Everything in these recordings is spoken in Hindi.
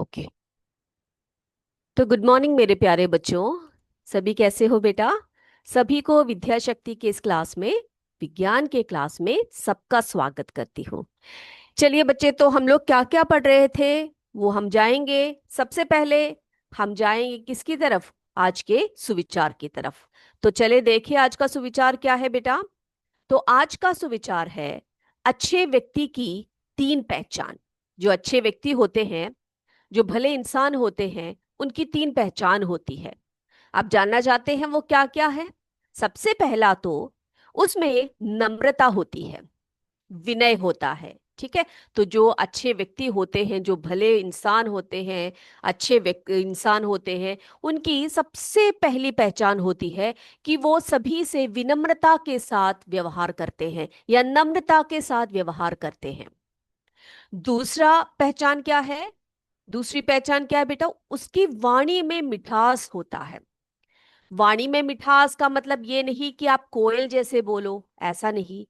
ओके। तो गुड मॉर्निंग मेरे प्यारे बच्चों। सभी कैसे हो बेटा? सभी को विद्या शक्ति के इस क्लास में, विज्ञान के क्लास में सबका स्वागत करती हूँ। चलिए बच्चे, तो हम लोग क्या क्या पढ़ रहे थे वो हम जाएंगे। सबसे पहले हम जाएंगे किसकी तरफ? आज के सुविचार की तरफ। तो चले देखिए आज का सुविचार क्या है बेटा। तो आज का सुविचार है अच्छे व्यक्ति की तीन पहचान। जो अच्छे व्यक्ति होते हैं, जो भले इंसान होते हैं, उनकी तीन पहचान होती है। आप जानना चाहते हैं वो क्या क्या है? सबसे पहला तो उसमें नम्रता होती है, विनय होता है। ठीक है। तो जो अच्छे व्यक्ति होते हैं, जो भले इंसान होते हैं, अच्छे इंसान होते हैं, उनकी सबसे पहली पहचान होती है कि वो सभी से विनम्रता के साथ व्यवहार करते हैं या नम्रता के साथ व्यवहार करते हैं। दूसरा पहचान क्या है? दूसरी पहचान क्या है बेटा? उसकी वाणी में मिठास होता है। वाणी में मिठास का मतलब ये नहीं कि आप कोयल जैसे बोलो, ऐसा नहीं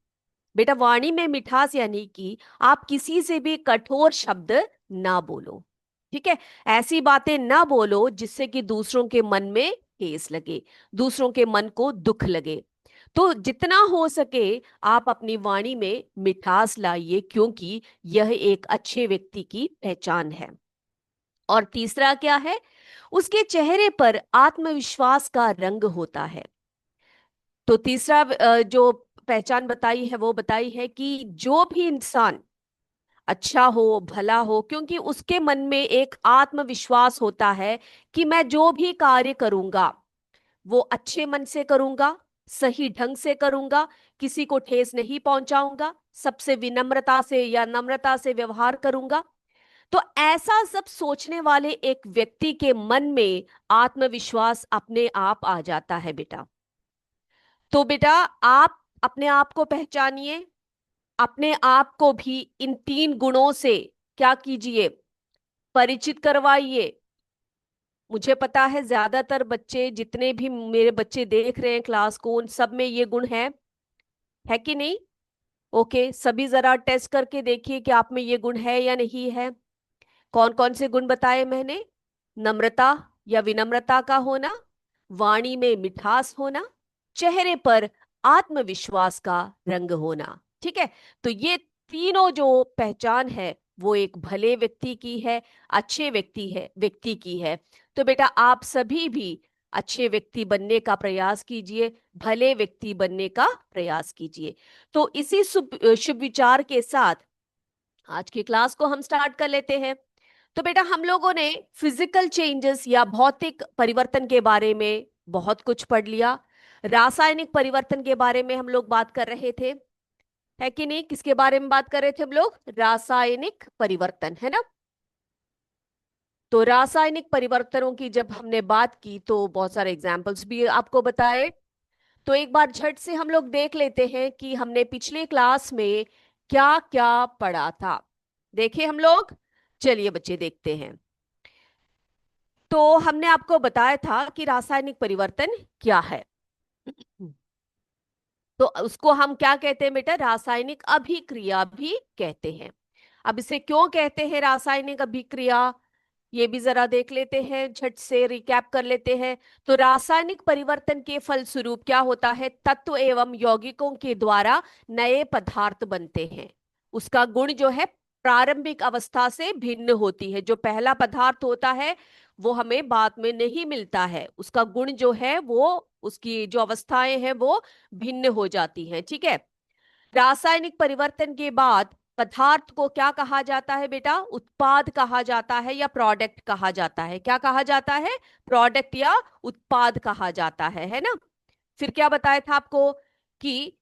बेटा। वाणी में मिठास यानी कि आप किसी से भी कठोर शब्द ना बोलो। ठीक है। ऐसी बातें ना बोलो जिससे कि दूसरों के मन में ठेस लगे, दूसरों के मन को दुख लगे। तो जितना हो सके आप अपनी वाणी में मिठास लाइए, क्योंकि यह एक अच्छे व्यक्ति की पहचान है। और तीसरा क्या है? उसके चेहरे पर आत्मविश्वास का रंग होता है। तो तीसरा जो पहचान बताई है वो बताई है कि जो भी इंसान अच्छा हो, भला हो, क्योंकि उसके मन में एक आत्मविश्वास होता है कि मैं जो भी कार्य करूंगा वो अच्छे मन से करूंगा, सही ढंग से करूंगा, किसी को ठेस नहीं पहुंचाऊंगा, सबसे विनम्रता से या नम्रता से व्यवहार करूंगा। तो ऐसा सब सोचने वाले एक व्यक्ति के मन में आत्मविश्वास अपने आप आ जाता है बेटा। तो बेटा, आप अपने आप को पहचानिए, अपने आप को भी इन तीन गुणों से क्या कीजिए, परिचित करवाइए। मुझे पता है ज्यादातर बच्चे, जितने भी मेरे बच्चे देख रहे हैं क्लास को, उन सब में ये गुण है कि नहीं? ओके, सभी जरा टेस्ट करके देखिए कि आप में ये गुण है या नहीं है। कौन कौन से गुण बताए मैंने? नम्रता या विनम्रता का होना, वाणी में मिठास होना, चेहरे पर आत्मविश्वास का रंग होना। ठीक है। तो ये तीनों जो पहचान है वो एक भले व्यक्ति की है, अच्छे व्यक्ति की है। तो बेटा, आप सभी भी अच्छे व्यक्ति बनने का प्रयास कीजिए, भले व्यक्ति बनने का प्रयास कीजिए। तो इसी शुभ शुभ विचार के साथ आज की क्लास को हम स्टार्ट कर लेते हैं। तो बेटा, हम लोगों ने फिजिकल चेंजेस या भौतिक परिवर्तन के बारे में बहुत कुछ पढ़ लिया। रासायनिक परिवर्तन के बारे में हम लोग बात कर रहे थे, है कि नहीं? किसके बारे में बात कर रहे थे हम लोग? रासायनिक परिवर्तन, है ना? तो रासायनिक परिवर्तनों की जब हमने बात की तो बहुत सारे एग्जाम्पल्स भी आपको बताए। तो एक बार झट से हम लोग देख लेते हैं कि हमने पिछले क्लास में क्या क्या पढ़ा था। देखे हम लोग? चलिए बच्चे देखते हैं। तो हमने आपको बताया था कि रासायनिक परिवर्तन क्या है। तो उसको हम क्या कहते हैं बेटा? रासायनिक अभिक्रिया भी कहते हैं। अब इसे क्यों कहते हैं रासायनिक अभिक्रिया, ये भी जरा देख लेते हैं, झट से रिकैप कर लेते हैं। तो रासायनिक परिवर्तन के फलस्वरूप क्या होता है? तत्व एवं यौगिकों के द्वारा नए पदार्थ बनते हैं। उसका गुण जो है प्रारंभिक अवस्था से भिन्न होती है। जो पहला पदार्थ होता है वो हमें बाद में नहीं मिलता है, उसका गुण जो है वो, उसकी जो अवस्थाएं हैं वो भिन्न हो जाती हैं। ठीक है। रासायनिक परिवर्तन के बाद पदार्थ को क्या कहा जाता है बेटा? उत्पाद कहा जाता है या प्रोडक्ट कहा जाता है? क्या कहा जाता है? प्रोडक्ट या उत्पाद कहा जाता है ना? फिर क्या बताया था आपको कि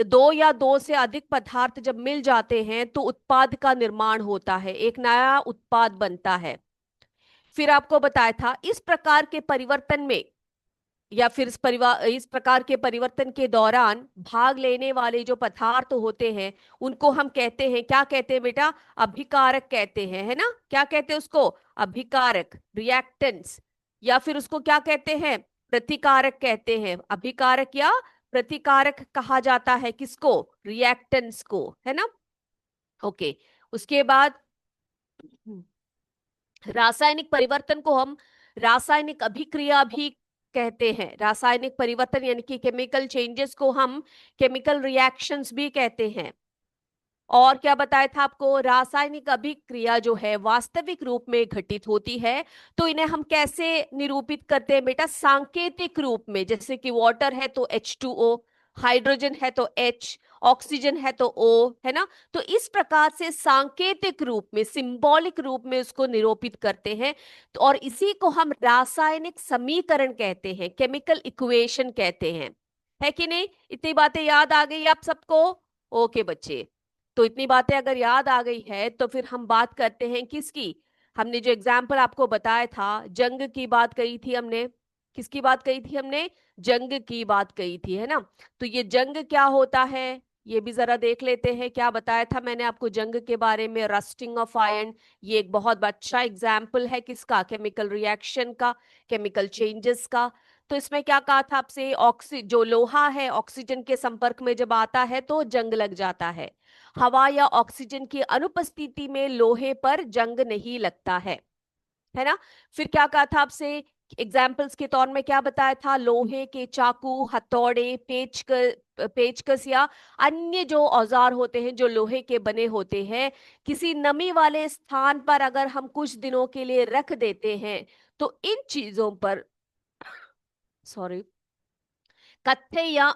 दो या दो से अधिक पदार्थ जब मिल जाते हैं तो उत्पाद का निर्माण होता है, एक नया उत्पाद बनता है। फिर आपको बताया था इस प्रकार के परिवर्तन में या फिर इस प्रकार के परिवर्तन के दौरान भाग लेने वाले जो पदार्थ होते हैं उनको हम कहते हैं, क्या कहते हैं बेटा? अभिकारक कहते हैं, है ना? क्या कहते हैं उसको? अभिकारक, रिएक्टेंट्स। या फिर उसको क्या कहते हैं? प्रतिकारक कहते हैं। अभिकारक या प्रतिकारक कहा जाता है किसको? रिएक्टेंट्स को, है ना? ओके। उसके बाद रासायनिक परिवर्तन को हम रासायनिक अभिक्रिया भी कहते हैं। रासायनिक परिवर्तन यानी कि केमिकल चेंजेस को हम केमिकल रिएक्शंस भी कहते हैं। और क्या बताया था आपको, रासायनिक अभिक्रिया जो है वास्तविक रूप में घटित होती है, तो इन्हें हम कैसे निरूपित करते हैं बेटा, सांकेतिक रूप में। जैसे कि वाटर है तो H2O, हाइड्रोजन है तो H, ऑक्सीजन है तो O, है ना। तो इस प्रकार से सांकेतिक रूप में, सिंबॉलिक रूप में उसको निरूपित करते हैं। तो और इसी को हम रासायनिक समीकरण कहते हैं, केमिकल इक्वेशन कहते हैं। है कि नहीं? इतनी बातें याद आ गई आप सबको? ओके बच्चे, तो इतनी बातें अगर याद आ गई है तो फिर हम बात करते हैं किसकी। हमने जो एग्जाम्पल आपको बताया था, जंग की बात कही थी हमने। किसकी बात कही थी हमने? जंग की बात कही थी, है ना। तो ये जंग क्या होता है, ये भी जरा देख लेते हैं। क्या बताया था मैंने आपको जंग के बारे में? Rusting of iron. ये एक बहुत अच्छा एग्जाम्पल है किसका? केमिकल रिएक्शन का, केमिकल चेंजेस का। तो इसमें क्या कहा था आपसे, जो लोहा है ऑक्सीजन के संपर्क में जब आता है तो जंग लग जाता है। हवा या ऑक्सीजन की अनुपस्थिति में लोहे पर जंग नहीं लगता है ना। फिर क्या कहा था आपसे, एग्जाम्पल्स के तौर में क्या बताया था? लोहे के चाकू, हथौड़े, पेचकस या अन्य जो औजार होते हैं जो लोहे के बने होते हैं, किसी नमी वाले स्थान पर अगर हम कुछ दिनों के लिए रख देते हैं तो इन चीजों पर, सॉरी, कत्थे या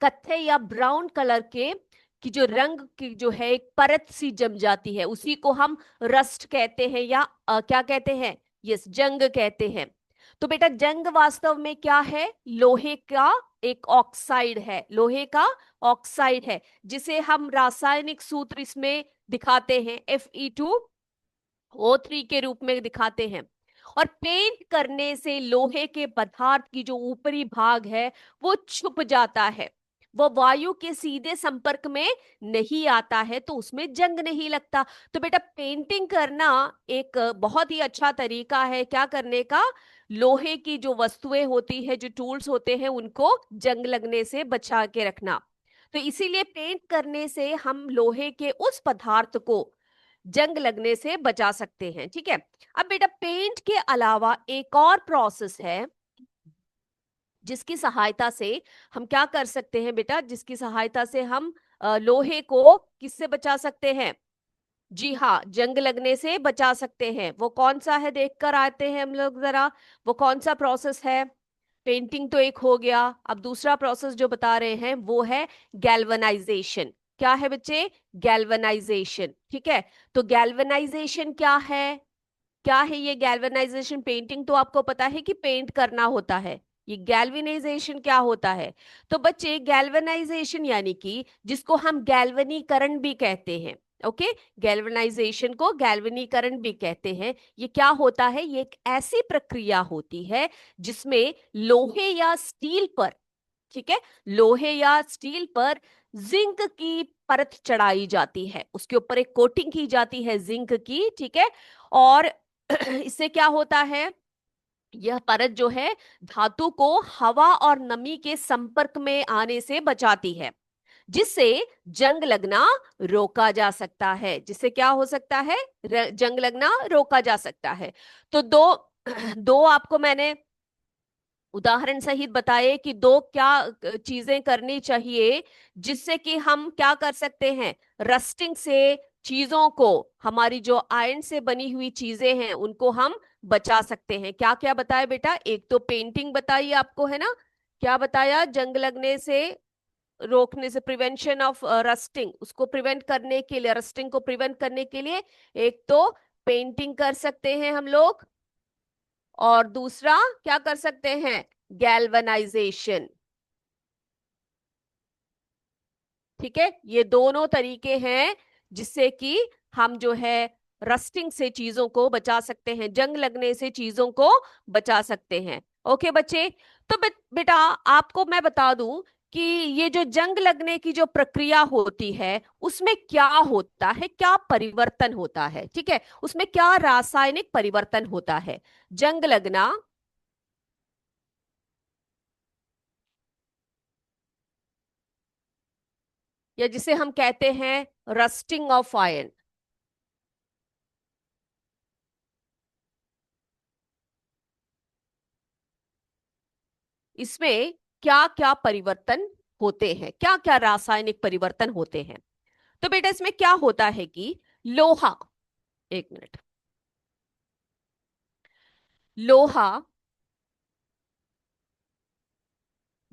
कत्थे या ब्राउन कलर के की जो रंग की जो है एक परत सी जम जाती है, उसी को हम रस्ट कहते हैं या क्या कहते हैं? यस, जंग कहते हैं। तो बेटा जंग वास्तव में क्या है? लोहे का एक ऑक्साइड है, लोहे का ऑक्साइड है, जिसे हम रासायनिक सूत्र इसमें दिखाते हैं Fe2O3 के रूप में दिखाते हैं। और पेंट करने से लोहे के पदार्थ की जो ऊपरी भाग है वो छुप जाता है, वो वायु के सीधे संपर्क में नहीं आता है, तो उसमें जंग नहीं लगता। तो बेटा पेंटिंग करना एक बहुत ही अच्छा तरीका है क्या करने का? लोहे की जो वस्तुएं होती है, जो टूल्स होते हैं, उनको जंग लगने से बचा के रखना। तो इसीलिए पेंट करने से हम लोहे के उस पदार्थ को जंग लगने से बचा सकते हैं, ठीक है। अब बेटा पेंट के अलावा एक और प्रोसेस है जिसकी सहायता से हम क्या कर सकते हैं बेटा, जिसकी सहायता से हम लोहे को किससे बचा सकते हैं? जी हाँ, जंग लगने से बचा सकते हैं। वो कौन सा है देखकर आते हैं हम लोग जरा, वो कौन सा प्रोसेस है? पेंटिंग तो एक हो गया, अब दूसरा प्रोसेस जो बता रहे हैं वो है गैल्वनाइजेशन। क्या है बच्चे? गैल्वनाइजेशन, ठीक है। तो गैल्वनाइजेशन क्या है? क्या है ये गैल्वेनाइजेशन? पेंटिंग तो आपको पता है कि पेंट करना होता है, ये गैल्वेनाइजेशन क्या होता है? तो बच्चे गैल्वेनाइजेशन यानी कि जिसको हम गैल्वनीकरण भी कहते हैं, ओके, गैल्वेनाइजेशन को गैल्वनीकरण भी कहते हैं। ये क्या होता है? ये एक ऐसी प्रक्रिया होती है जिसमें लोहे या स्टील पर, ठीक है, लोहे या स्टील पर जिंक की परत चढ़ाई जाती है, उसके ऊपर एक कोटिंग की जाती है जिंक की, ठीक है। और इससे क्या होता है? यह परत जो है धातु को हवा और नमी के संपर्क में आने से बचाती है, जिससे जंग लगना रोका जा सकता है। जिससे क्या हो सकता है? जंग लगना रोका जा सकता है। तो दो दो आपको मैंने उदाहरण सहित बताए कि दो क्या चीजें करनी चाहिए जिससे कि हम क्या कर सकते हैं, रस्टिंग से चीजों को, हमारी जो आयरन से बनी हुई चीजें हैं उनको हम बचा सकते हैं। क्या क्या बताया बेटा? एक तो पेंटिंग बताई आपको, है ना। क्या बताया? जंग लगने से रोकने से, प्रिवेंशन ऑफ रस्टिंग, उसको प्रिवेंट करने के लिए, रस्टिंग को प्रिवेंट करने के लिए एक तो पेंटिंग कर सकते हैं हम लोग, और दूसरा क्या कर सकते हैं? गैल्वनाइजेशन, ठीक है। ये दोनों तरीके हैं जिससे कि हम जो है रस्टिंग से चीजों को बचा सकते हैं, जंग लगने से चीजों को बचा सकते हैं। ओके बच्चे, तो बेटा आपको मैं बता दूं कि ये जो जंग लगने की जो प्रक्रिया होती है उसमें क्या होता है, क्या परिवर्तन होता है, ठीक है, उसमें क्या रासायनिक परिवर्तन होता है। जंग लगना, या जिसे हम कहते हैं रस्टिंग ऑफ आयरन, इसमें क्या क्या परिवर्तन होते हैं, क्या क्या रासायनिक परिवर्तन होते हैं। तो बेटा इसमें क्या होता है कि लोहा, एक मिनट, लोहा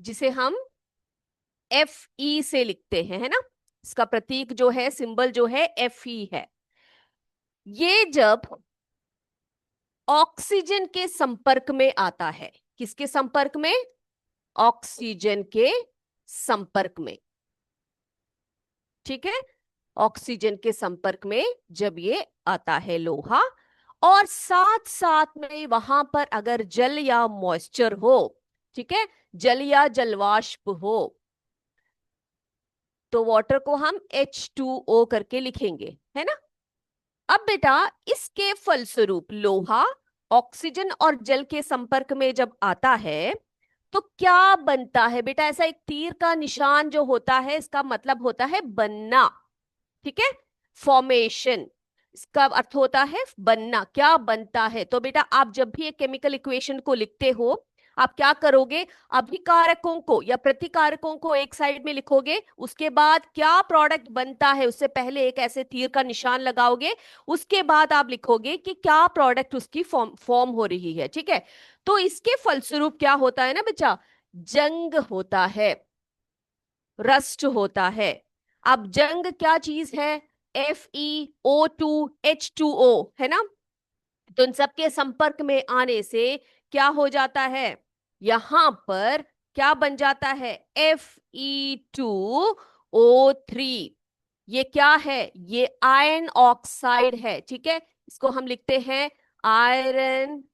जिसे हम Fe से लिखते हैं, है ना, इसका प्रतीक जो है, सिंबल जो है Fe है। ये जब ऑक्सीजन के संपर्क में आता है, किसके संपर्क में, ऑक्सीजन के संपर्क में, ठीक है, ऑक्सीजन के संपर्क में जब ये आता है लोहा, और साथ साथ में वहां पर अगर जल या मॉइस्चर हो, ठीक है, जल या जलवाष्प हो, तो वाटर को हम H2O करके लिखेंगे, है ना। अब बेटा इसके फलस्वरूप लोहा ऑक्सीजन और जल के संपर्क में जब आता है तो क्या बनता है बेटा, ऐसा एक तीर का निशान जो होता है, इसका मतलब होता है बनना, ठीक है, फॉर्मेशन, इसका अर्थ होता है बनना, क्या बनता है। तो बेटा आप जब भी एक केमिकल इक्वेशन को लिखते हो, आप क्या करोगे, अभिकारकों को या प्रतिकारकों को एक साइड में लिखोगे, उसके बाद क्या प्रोडक्ट बनता है उससे पहले एक ऐसे तीर का निशान लगाओगे, उसके बाद आप लिखोगे कि क्या प्रोडक्ट उसकी फॉर्म फॉर्म हो रही है, ठीक है। तो इसके फलस्वरूप क्या होता है ना बच्चा, जंग होता है, रस्ट होता है। अब जंग क्या चीज है, FeO2H2O, है ना। तो इन सबके संपर्क में आने से क्या हो जाता है, यहां पर क्या बन जाता है, Fe2O3। ये क्या है, ये आयरन ऑक्साइड है, ठीक है, इसको हम लिखते हैं आयरन,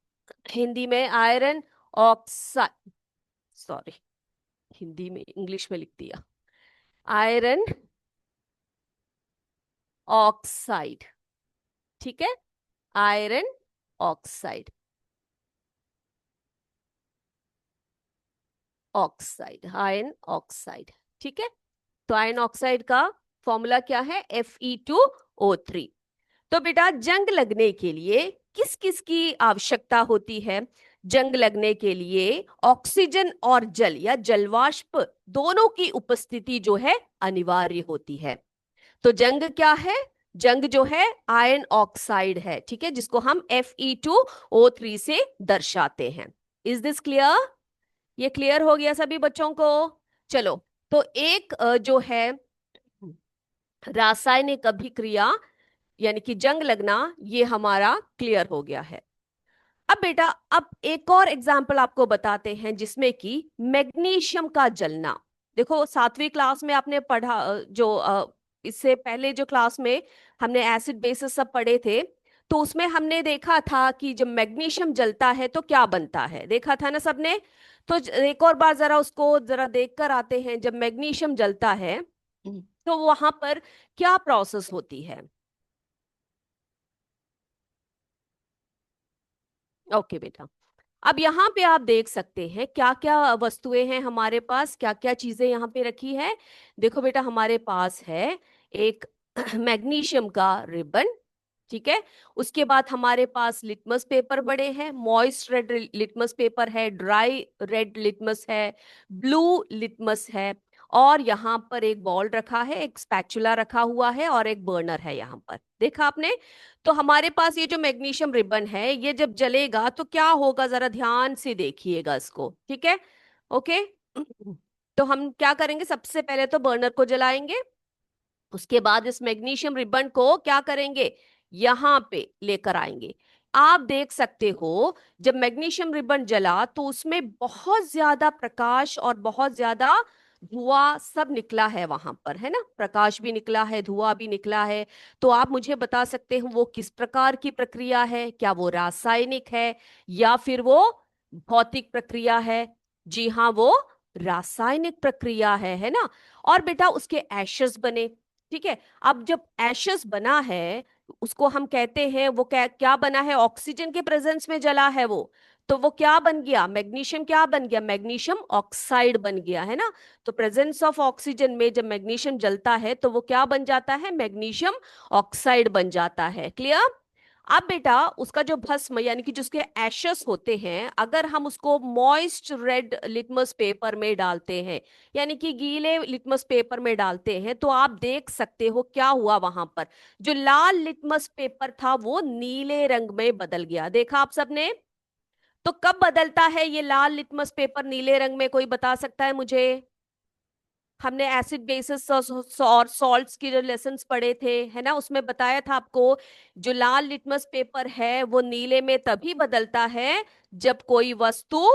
हिंदी में आयरन ऑक्साइड, सॉरी हिंदी में इंग्लिश में लिख दिया, आयरन ऑक्साइड, ठीक है, iron oxide, oxide, iron oxide, ठीक है। तो आयरन ऑक्साइड का फॉर्मूला क्या है, Fe2O3। तो बेटा जंग लगने के लिए किस किस की आवश्यकता होती है, जंग लगने के लिए ऑक्सीजन और जल या जलवाष्प दोनों की उपस्थिति जो है अनिवार्य होती है। तो जंग क्या है, जंग जो है आयरन ऑक्साइड है, ठीक है, जिसको हम Fe2O3 से दर्शाते हैं। इज दिस क्लियर, ये क्लियर हो गया सभी बच्चों को। चलो, तो एक जो है रासायनिक अभिक्रिया यानी कि जंग लगना, ये हमारा क्लियर हो गया है। अब बेटा अब एक और एग्जाम्पल आपको बताते हैं जिसमें कि मैग्नीशियम का जलना। देखो 7वीं क्लास में आपने पढ़ा, इससे पहले जो क्लास में हमने एसिड बेसिस सब पढ़े थे, तो उसमें हमने देखा था कि जब मैग्नीशियम जलता है तो क्या बनता है, देखा था ना सबने। तो एक और बार जरा उसको जरा देख कर आते हैं, जब मैग्नीशियम जलता है तो वहां पर क्या प्रोसेस होती है। ओके बेटा, अब यहाँ पे आप देख सकते हैं क्या क्या वस्तुएं हैं हमारे पास, क्या क्या चीजें यहाँ पे रखी है। देखो बेटा हमारे पास है एक मैग्नीशियम का रिबन, ठीक है, उसके बाद हमारे पास लिटमस पेपर बड़े हैं, मॉइस्ट रेड लिटमस पेपर है, ड्राई रेड लिटमस है, ब्लू लिटमस है, और यहाँ पर एक बॉल रखा है, एक स्पैचुला रखा हुआ है, और एक बर्नर है यहाँ पर, देखा आपने। तो हमारे पास ये जो मैग्नीशियम रिबन है, ये जब जलेगा तो क्या होगा, जरा ध्यान से देखिएगा इसको, ठीक है, ओके। तो हम क्या करेंगे, सबसे पहले तो बर्नर को जलाएंगे, उसके बाद इस मैग्नीशियम रिबन को क्या करेंगे, यहां पे लेकर आएंगे। आप देख सकते हो जब मैग्नीशियम रिबन जला तो उसमें बहुत ज्यादा प्रकाश और बहुत ज्यादा धुआं सब निकला है वहां पर, है ना, प्रकाश भी निकला है, धुआं भी निकला है। तो आप मुझे बता सकते हो वो किस प्रकार की प्रक्रिया है, क्या वो रासायनिक है या फिर वो भौतिक प्रक्रिया है। जी हाँ, वो रासायनिक प्रक्रिया है ना। और बेटा उसके एशेस बने, ठीक है। अब जब एशेस बना है उसको हम कहते हैं, वो क्या क्या बना है, ऑक्सीजन के प्रेजेंस में जला है वो, तो वो क्या बन गया, मैग्नीशियम क्या बन गया, मैग्नीशियम ऑक्साइड बन गया, है ना। तो प्रेजेंस ऑफ ऑक्सीजन में जब मैग्नीशियम जलता है तो वो क्या बन जाता है, मैग्नीशियम ऑक्साइड बन जाता है, क्लियर। अब बेटा उसका जो भस्म यानी कि जिसके एशेस होते हैं, अगर हम उसको मॉइस्ट रेड लिटमस पेपर में डालते हैं, यानी कि गीले लिटमस पेपर में डालते हैं, तो आप देख सकते हो क्या हुआ वहां पर। जो लाल लिटमस पेपर था वो नीले रंग में बदल गया। देखा आप सबने? तो कब बदलता है ये लाल लिटमस पेपर नीले रंग में, कोई बता सकता है मुझे? हमने एसिड बेसिस और सॉल्ट्स की जो लेसन्स पढ़े थे, है ना, उसमें बताया था आपको, जो लाल लिटमस पेपर है वो नीले में तभी बदलता है जब कोई वस्तु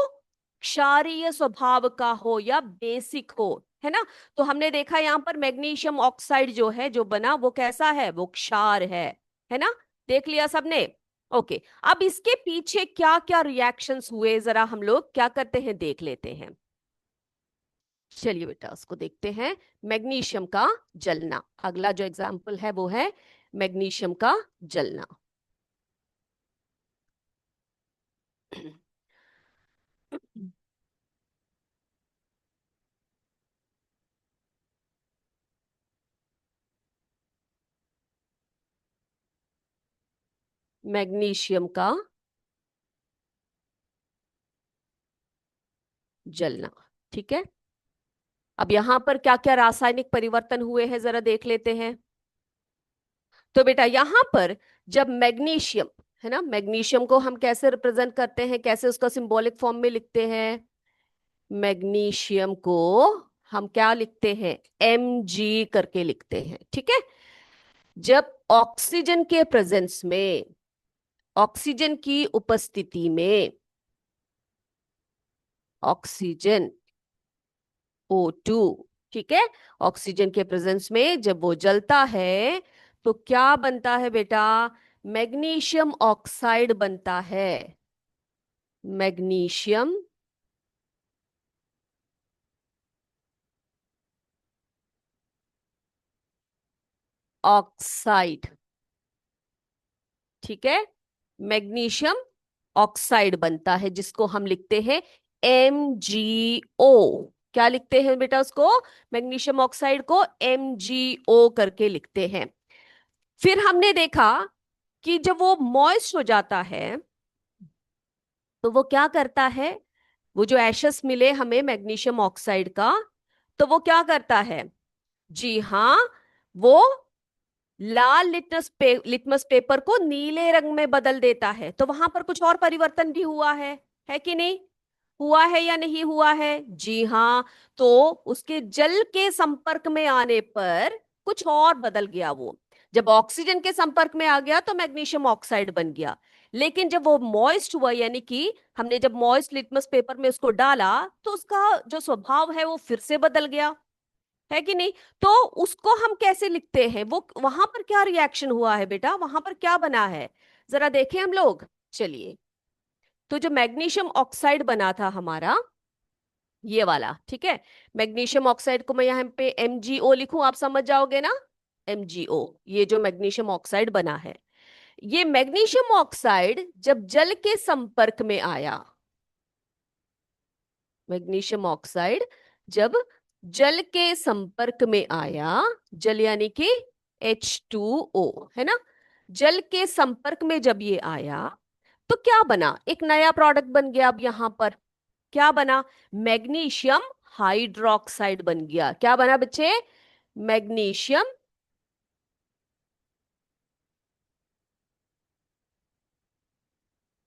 क्षारीय स्वभाव का हो या बेसिक हो, है ना। तो हमने देखा यहाँ पर मैग्नीशियम ऑक्साइड जो है, जो बना, वो कैसा है? वो क्षार है ना। देख लिया सबने? ओके। अब इसके पीछे क्या क्या रिएक्शंस हुए, जरा हम लोग क्या करते हैं देख लेते हैं। चलिए बेटा उसको देखते हैं। मैग्नीशियम का जलना, अगला जो एग्जाम्पल है वो है मैग्नीशियम का जलना। मैग्नीशियम का जलना, ठीक है। अब यहां पर क्या क्या रासायनिक परिवर्तन हुए हैं जरा देख लेते हैं। तो बेटा यहां पर जब मैग्नीशियम, है ना, मैग्नीशियम को हम कैसे रिप्रेजेंट करते हैं, कैसे उसका सिंबॉलिक फॉर्म में लिखते हैं? मैग्नीशियम को हम क्या लिखते हैं? Mg करके लिखते हैं, ठीक है। जब ऑक्सीजन के प्रेजेंस में, ऑक्सीजन की उपस्थिति में, ऑक्सीजन O2, ठीक है, ऑक्सीजन के प्रेजेंस में जब वो जलता है तो क्या बनता है बेटा? मैग्नीशियम ऑक्साइड बनता है। मैग्नीशियम ऑक्साइड, ठीक है, मैग्नीशियम ऑक्साइड बनता है जिसको हम लिखते हैं MgO। क्या लिखते हैं बेटा उसको? मैग्नीशियम ऑक्साइड को MgO करके लिखते हैं। फिर हमने देखा कि जब वो मॉइस्ट हो जाता है तो वो क्या करता है, वो जो एशेस मिले हमें मैग्नीशियम ऑक्साइड का, तो वो क्या करता है? जी हाँ, वो लाल लिटमस पेपर को नीले रंग में बदल देता है। तो वहां पर कुछ और परिवर्तन भी हुआ है कि नहीं? हुआ है या नहीं हुआ है? जी हाँ। तो उसके जल के संपर्क में आने पर कुछ और बदल गया वो। जब ऑक्सीजन के संपर्क में आ गया तो मैग्नीशियम ऑक्साइड बन गया। लेकिन जब वो मॉइस्ट हुआ, यानी कि हमने जब मॉइस्ट लिटमस पेपर में उसको डाला, तो उसका जो स्वभाव है वो फिर से बदल गया, है कि नहीं? तो उसको हम कैसे लिखते हैं? वो वहां पर क्या रिएक्शन हुआ है बेटा, वहां पर क्या बना है, जरा देखें हम लोग। चलिए, तो जो मैग्नीशियम ऑक्साइड बना था हमारा, ये वाला, ठीक है, मैग्नीशियम ऑक्साइड को मैं यहाँ पे MgO लिखूं, आप समझ जाओगे ना। MgO, ये जो मैग्नीशियम ऑक्साइड बना है, ये मैग्नीशियम ऑक्साइड जब जल के संपर्क में आया, मैग्नीशियम ऑक्साइड जब जल के संपर्क में आया, जल यानी कि H2O, है ना, जल के संपर्क में जब ये आया तो क्या बना? एक नया प्रोडक्ट बन गया। अब यहां पर क्या बना? मैग्नीशियम हाइड्रोक्साइड बन गया। क्या बना बच्चे? मैग्नीशियम,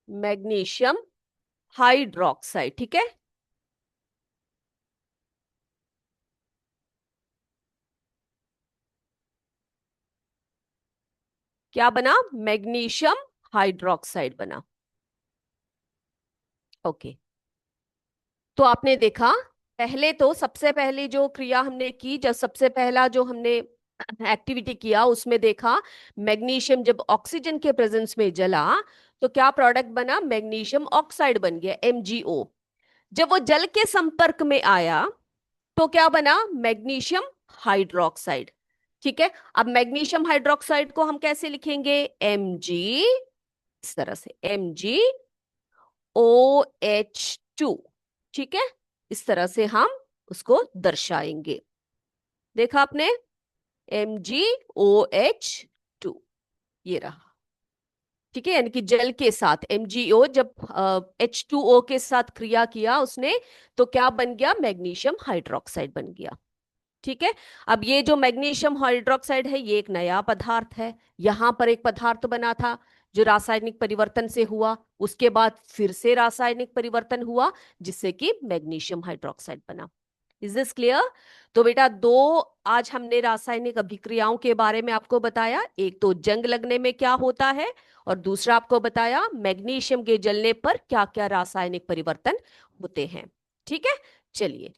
मैग्नीशियम हाइड्रोक्साइड, ठीक है। क्या बना? मैग्नीशियम हाइड्रोक्साइड बना। ओके। तो आपने देखा, पहले तो सबसे पहले जो क्रिया हमने की, जब सबसे पहला जो हमने एक्टिविटी किया उसमें देखा, मैग्नीशियम जब ऑक्सीजन के प्रेजेंस में जला तो क्या प्रोडक्ट बना? मैग्नीशियम ऑक्साइड बन गया, MgO। जब वो जल के संपर्क में आया तो क्या बना? मैग्नीशियम हाइड्रोक्साइड, ठीक है। अब मैग्नीशियम हाइड्रोक्साइड को हम कैसे लिखेंगे? Mg, इस तरह से MgOH2, ठीक है, इस तरह से हम उसको दर्शाएंगे। देखा आपने? MgOH2, ये रहा। ठीक है, यानी कि जल के साथ MgO जब H2O के साथ क्रिया किया उसने, तो क्या बन गया? मैग्नीशियम हाइड्रोक्साइड बन गया। ठीक है। अब ये जो मैग्नीशियम हाइड्रोक्साइड है ये एक नया पदार्थ है। यहां पर एक पदार्थ बना था जो रासायनिक परिवर्तन से हुआ, उसके बाद फिर से रासायनिक परिवर्तन हुआ जिससे कि मैग्नीशियम हाइड्रोक्साइड बना। Is this clear? तो बेटा दो आज हमने रासायनिक अभिक्रियाओं के बारे में आपको बताया। एक तो जंग लगने में क्या होता है, और दूसरा आपको बताया मैग्नीशियम के जलने पर क्या क्या रासायनिक परिवर्तन होते हैं। ठीक है, चलिए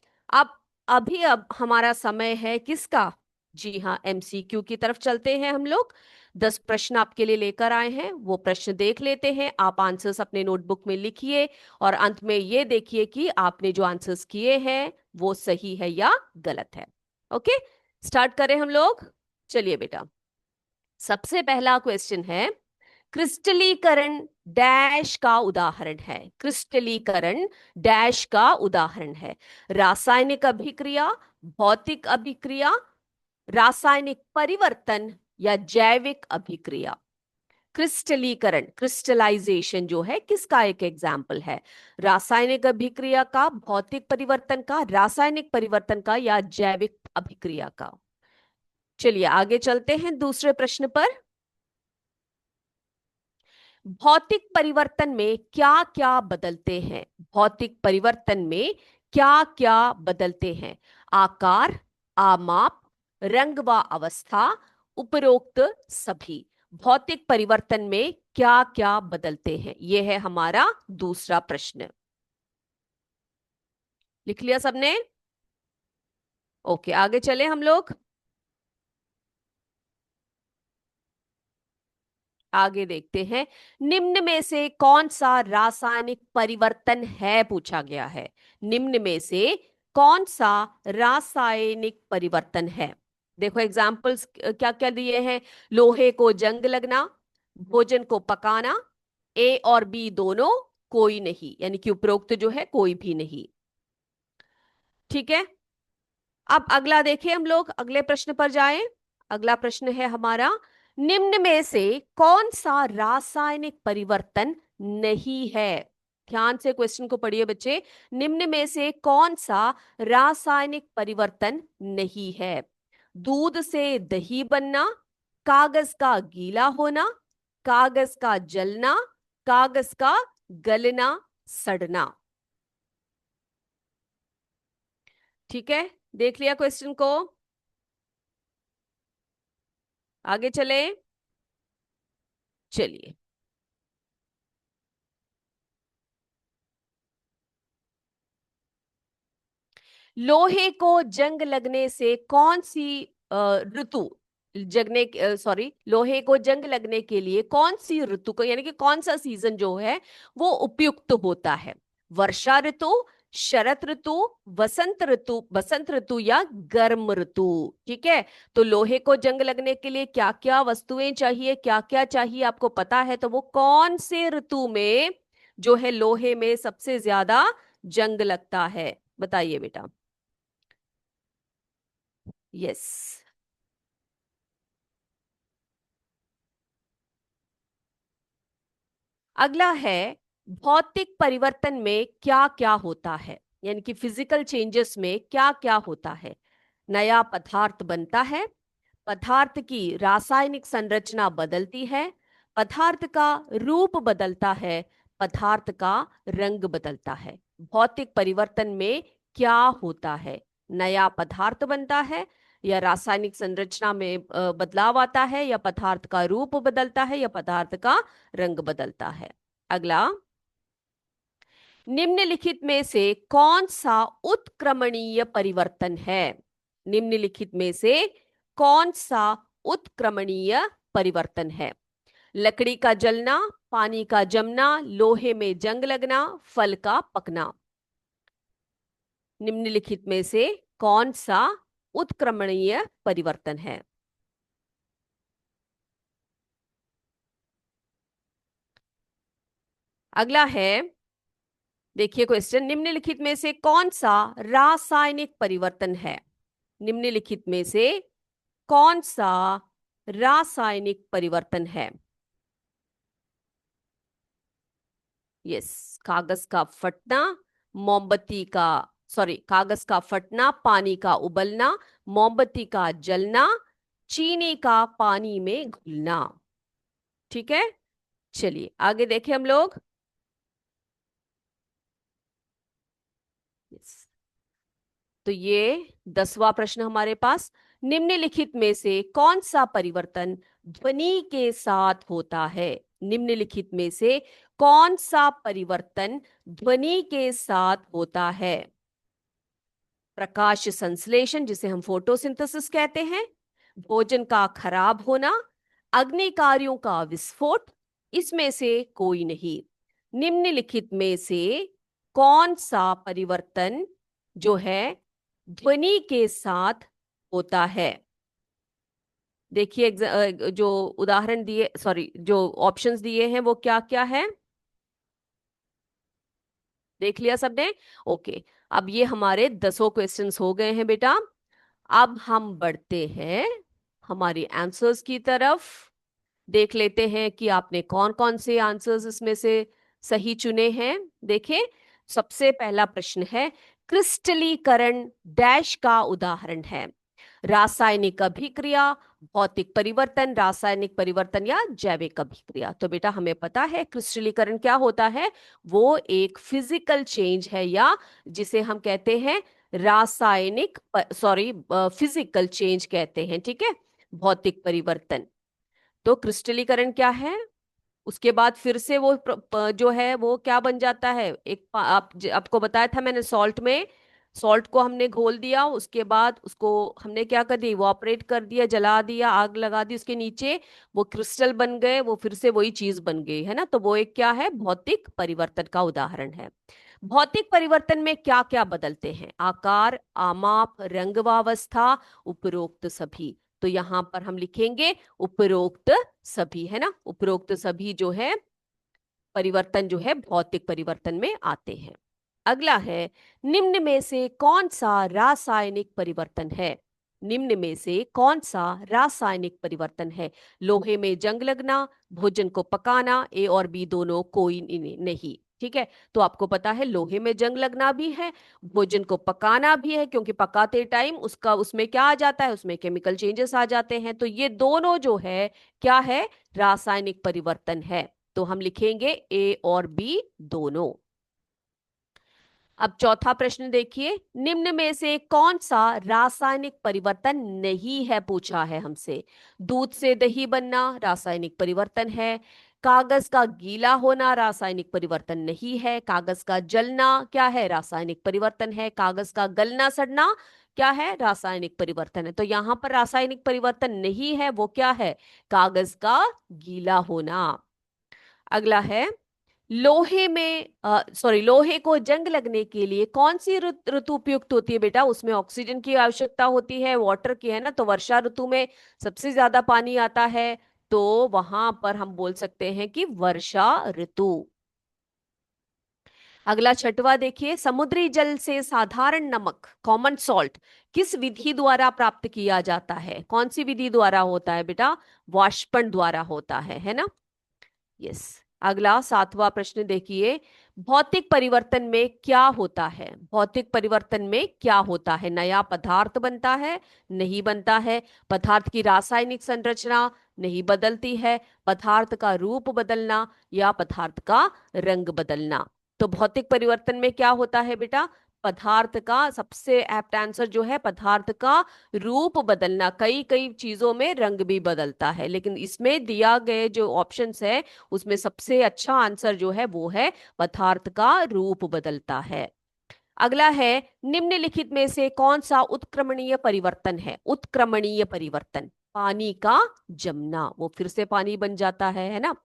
अब हमारा समय है किसका? जी हाँ, MCQ की तरफ चलते हैं हम लोग। 10 प्रश्न आपके लिए लेकर आए हैं, वो प्रश्न देख लेते हैं। आप आंसर्स अपने नोटबुक में लिखिए और अंत में ये देखिए कि आपने जो आंसर्स किए हैं वो सही है या गलत है। ओके, स्टार्ट करें हम लोग। चलिए बेटा, सबसे पहला क्वेश्चन है, क्रिस्टलीकरण डैश का उदाहरण है। क्रिस्टलीकरण डैश का उदाहरण है। रासायनिक अभिक्रिया, भौतिक अभिक्रिया, रासायनिक परिवर्तन या जैविक अभिक्रिया। क्रिस्टलीकरण, क्रिस्टलाइजेशन जो है किसका एक एग्जाम्पल है? रासायनिक अभिक्रिया का, भौतिक परिवर्तन का, रासायनिक परिवर्तन का या जैविक अभिक्रिया का। चलिए आगे चलते हैं दूसरे प्रश्न पर। भौतिक परिवर्तन में क्या क्या बदलते हैं? भौतिक परिवर्तन में क्या क्या बदलते हैं? आकार, आमाप, रंग व अवस्था, उपरोक्त सभी। भौतिक परिवर्तन में क्या क्या बदलते हैं, यह है हमारा दूसरा प्रश्न। लिख लिया सबने? ओके, आगे चले हम लोग। आगे देखते हैं, निम्न में से कौन सा रासायनिक परिवर्तन है, पूछा गया है। निम्न में से कौन सा रासायनिक परिवर्तन है? देखो एग्जाम्पल्स क्या क्या दिए हैं। लोहे को जंग लगना, भोजन को पकाना, A और B दोनों, कोई नहीं, यानी कि उपरोक्त जो है कोई भी नहीं। ठीक है, अब अगला देखिए, हम लोग अगले प्रश्न पर जाएं। अगला प्रश्न है हमारा, निम्न में से कौन सा रासायनिक परिवर्तन नहीं है? ध्यान से क्वेश्चन को पढ़िए बच्चे। निम्न में से कौन सा रासायनिक परिवर्तन नहीं है? दूध से दही बनना, कागज का गीला होना, कागज का जलना, कागज का गलना, सड़ना। ठीक है, देख लिया क्वेश्चन को? आगे चले। चलिए, लोहे को जंग लगने से कौन सी ऋतु, जगने सॉरी, लोहे को जंग लगने के लिए कौन सी ऋतु को, यानी कि कौन सा सीजन जो है वो उपयुक्त होता है? वर्षा ऋतु, शरत ऋतु, बसंत ऋतु या गर्म ऋतु। ठीक है, तो लोहे को जंग लगने के लिए क्या क्या वस्तुएं चाहिए, क्या क्या चाहिए आपको पता है, तो वो कौन से ऋतु में जो है लोहे में सबसे ज्यादा जंग लगता है? बताइए बेटा। यस। अगला है, भौतिक परिवर्तन में क्या क्या होता है, यानी कि फिजिकल चेंजेस में क्या क्या होता है? नया पदार्थ बनता है, पदार्थ की रासायनिक संरचना बदलती है, पदार्थ का रूप बदलता है, पदार्थ का रंग बदलता है। भौतिक परिवर्तन में क्या होता है? नया पदार्थ बनता है, या रासायनिक संरचना में बदलाव आता है, या पदार्थ का रूप बदलता है, या पदार्थ का रंग बदलता है। अगला, निम्नलिखित में से कौन सा उत्क्रमणीय परिवर्तन है? निम्नलिखित में से कौन सा उत्क्रमणीय परिवर्तन है? लकड़ी का जलना, पानी का जमना, लोहे में जंग लगना, फल का पकना। निम्नलिखित में से कौन सा उत्क्रमणीय परिवर्तन है? अगला है, देखिए क्वेश्चन, निम्नलिखित में से कौन सा रासायनिक परिवर्तन है? निम्नलिखित में से कौन सा रासायनिक परिवर्तन है? यस, कागज का फटना, मोमबत्ती का, सॉरी, कागज का फटना, पानी का उबलना, मोमबत्ती का जलना, चीनी का पानी में घुलना। ठीक है, चलिए आगे देखें हम लोग। यस, तो ये 10वां प्रश्न हमारे पास, निम्नलिखित में से कौन सा परिवर्तन ध्वनि के साथ होता है? निम्नलिखित में से कौन सा परिवर्तन ध्वनि के साथ होता है? प्रकाश संश्लेषण, जिसे हम फोटोसिंथेसिस कहते हैं, भोजन का खराब होना, अग्निकार्यों का विस्फोट, इसमें से कोई नहीं। निम्नलिखित में से कौन सा परिवर्तन जो है ध्वनि के साथ होता है? देखिए जो उदाहरण दिए, सॉरी, जो ऑप्शंस दिए हैं वो क्या क्या है, देख लिया सबने? ओके, अब ये हमारे 10 क्वेश्चंस हो गए हैं बेटा। अब हम बढ़ते हैं हमारी आंसर्स की तरफ। देख लेते हैं कि आपने कौन कौन से आंसर्स इसमें से सही चुने हैं। देखें, सबसे पहला प्रश्न है, क्रिस्टलीकरण डैश का उदाहरण है? रासायनिक अभिक्रिया, भौतिक परिवर्तन, रासायनिक परिवर्तन या जैविक अभिक्रिया। तो बेटा हमें पता है क्रिस्टलीकरण क्या होता है, वो एक फिजिकल चेंज है, या जिसे हम कहते हैं रासायनिक, सॉरी, फिजिकल चेंज कहते हैं। ठीक है, भौतिक परिवर्तन। तो क्रिस्टलीकरण क्या है, उसके बाद फिर से वो जो है वो क्या बन जाता है, एक आपको बताया था मैंने, सॉल्ट में, सॉल्ट को हमने घोल दिया, उसके बाद उसको हमने क्या कर दिया, इवापोरेट कर दिया, जला दिया, आग लगा दी उसके नीचे, वो क्रिस्टल बन गए, वो फिर से वही चीज बन गई है ना। तो वो एक क्या है, भौतिक परिवर्तन का उदाहरण है। भौतिक परिवर्तन में क्या क्या बदलते हैं? आकार, आमाप, रंग व अवस्था, उपरोक्त सभी। तो यहां पर हम लिखेंगे उपरोक्त सभी, है ना। उपरोक्त सभी जो है परिवर्तन जो है भौतिक परिवर्तन में आते हैं। अगला है, निम्न में से कौन सा रासायनिक परिवर्तन है? निम्न में से कौन सा रासायनिक परिवर्तन है? लोहे में जंग लगना, भोजन को पकाना, ए और बी दोनों कोई नहीं। ठीक है, तो आपको पता है लोहे में जंग लगना भी है, भोजन को पकाना भी है, क्योंकि पकाते टाइम उसका उसमें क्या आ जाता है, उसमें केमिकल चेंजेस आ जाते हैं। तो ये दोनों जो है क्या है, रासायनिक परिवर्तन है। तो हम लिखेंगे ए और बी दोनों। अब चौथा प्रश्न देखिए, निम्न में से कौन सा रासायनिक परिवर्तन नहीं है, पूछा है हमसे। दूध से दही बनना रासायनिक परिवर्तन है, कागज का गीला होना रासायनिक परिवर्तन नहीं है, कागज का जलना क्या है, रासायनिक परिवर्तन है, कागज का गलना सड़ना क्या है, रासायनिक परिवर्तन है। तो यहां पर रासायनिक परिवर्तन नहीं है, वो क्या है, कागज का गीला होना। अगला है, लोहे में, सॉरी, लोहे को जंग लगने के लिए कौन सी ऋतु उपयुक्त होती है बेटा? उसमें ऑक्सीजन की आवश्यकता होती है, वाटर की, है ना। तो वर्षा ऋतु में सबसे ज्यादा पानी आता है, तो वहां पर हम बोल सकते हैं कि वर्षा ऋतु। अगला छठवा देखिए, समुद्री जल से साधारण नमक, कॉमन सॉल्ट, किस विधि द्वारा प्राप्त किया जाता है? कौन सी विधि द्वारा होता है बेटा? वाष्पन द्वारा होता है ना। यस। अगला 7वां प्रश्न देखिए, भौतिक परिवर्तन में क्या होता है? भौतिक परिवर्तन में क्या होता है? नया पदार्थ बनता है, नहीं बनता है, पदार्थ की रासायनिक संरचना नहीं बदलती है, पदार्थ का रूप बदलना या पदार्थ का रंग बदलना। तो भौतिक परिवर्तन में क्या होता है बेटा? पदार्थ का, सबसे एप्ट आंसर जो है, पदार्थ का रूप बदलना। कई कई चीजों में रंग भी बदलता है, लेकिन इसमें दिया गए जो ऑप्शंस है उसमें सबसे अच्छा आंसर जो है वो है पदार्थ का रूप बदलता है। अगला है, निम्नलिखित में से कौन सा उत्क्रमणीय परिवर्तन है? उत्क्रमणीय परिवर्तन, पानी का जमना, वो फिर से पानी बन जाता है ना।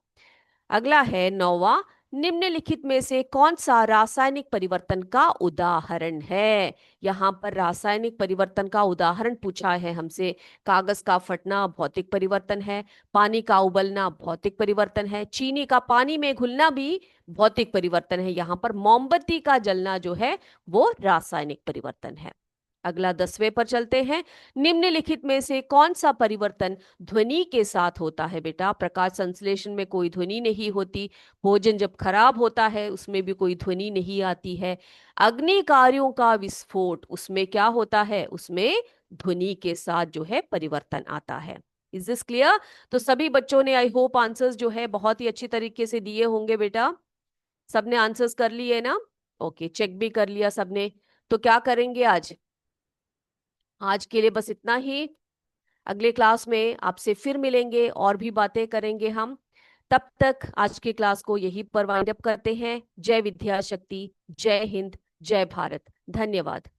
अगला है 9वां, निम्नलिखित में से कौन सा रासायनिक परिवर्तन का उदाहरण है? यहां पर रासायनिक परिवर्तन का उदाहरण पूछा है हमसे। कागज का फटना भौतिक परिवर्तन है, पानी का उबलना भौतिक परिवर्तन है, चीनी का पानी में घुलना भी भौतिक परिवर्तन है, यहां पर मोमबत्ती का जलना जो है वो रासायनिक परिवर्तन है। अगला 10वें पर चलते हैं। निम्नलिखित में से कौन सा परिवर्तन ध्वनि के साथ होता है बेटा? प्रकाश संश्लेषण में कोई ध्वनि नहीं होती। भोजन जब खराब होता है उसमें भी कोई ध्वनि नहीं आती है। अग्नि कार्यों का विस्फोट, उसमें क्या होता है? उसमें ध्वनि के साथ जो है परिवर्तन आता है। Is this clear? तो सभी बच्चों ने आई होप आंसर्स जो है बहुत ही अच्छी तरीके से दिए होंगे बेटा। सबने आंसर्स कर लिए ना? ओके, चेक भी कर लिया सबने। तो क्या करेंगे आज? आज के लिए बस इतना ही। अगले क्लास में आपसे फिर मिलेंगे और भी बातें करेंगे हम। तब तक आज की क्लास को यहीं पर वाइंड अप करते हैं। जय विद्या शक्ति, जय हिंद, जय भारत। धन्यवाद।